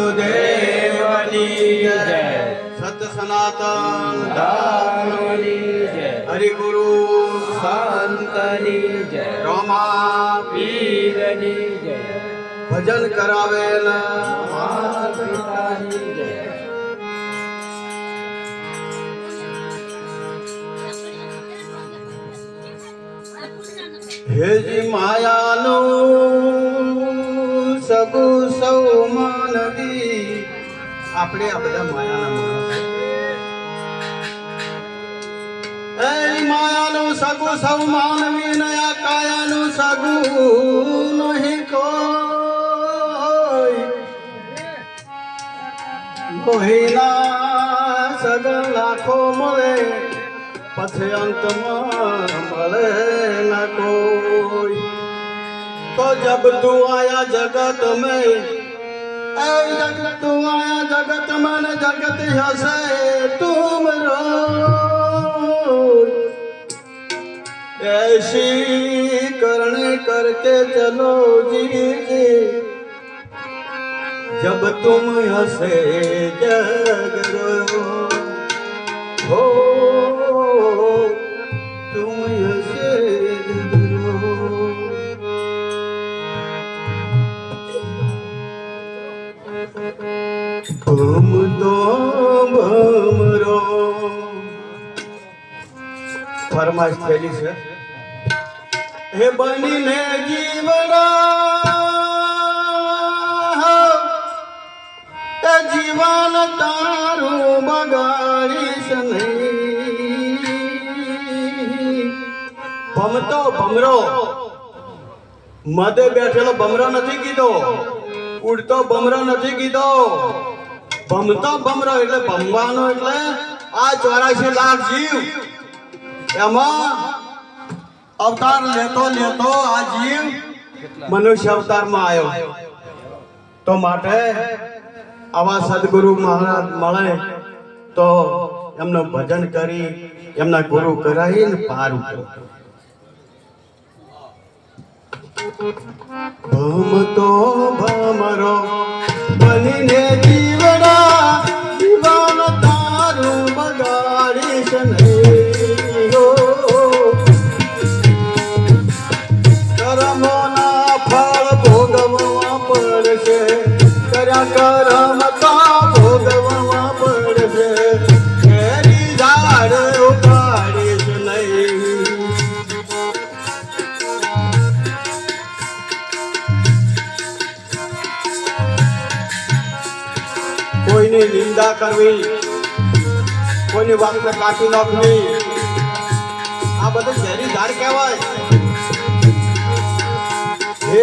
ગુરુદેવની જય, સત સનાતન ધર્મની જય, હરિ ગુરુ સંતની જય, રોમા પીરની જય, ભજન કરાવેલા માતા પિતાની જય. હેજી માયાનું સગુ સૌ માનવી. આપણે આ બધા માયાના માણસ. એ માયાનું સગુ સૌ માનવી ને આ કાયાનું સગુ નહીં કોઈ. લોહીના સગા લાખો મળે પછી અંતમાં મળે ન કોઈ. તો જબ તું આયા જગત में, ऐ जगत तू आया जगत में न जगत हसे तुम रो. ऐसी करने करके चलो जी जब तुम हसे जग रो. हो तुम हसे जग रो. तुम तो भमरो. फरमाइश थયેલી છે. હે બનીને જીવડા એ જીવન તારું બગાડીશ નહીં. ભમતો ભમરો, મધે બેઠેલો ભમરો નથી કીધો, ઉડતો ભમરો નથી કીધો. ભમતો ભમરો એટલે ભમવાનો, એટલે આ 84 લાખ જીવ એમાં અવતાર લેતો લેતો આ જીવ મનુષ્ય અવતારમાં આવ્યો. તો માટે આવા સદગુરુ મહારાજ મળે તો એમનું ભજન કરી એમના ગુરુ કરાવીને પાર ઉતરો. ભમતો ભમરો બનીને જીવડા જીવન તારું બગાડીશ નહીં. કર્મોના ફળ ભોગવવા પડશે, કર્યા કર્મ તો ભોગવવા પડશે. કેરી ઝાડ ઉપાડીશ નહીં. કોઈની નિંદા કરવી, કોઈની વાતને કાપી નાખવી, આ બધું ઝેરી ઝાડ કહેવાય. હે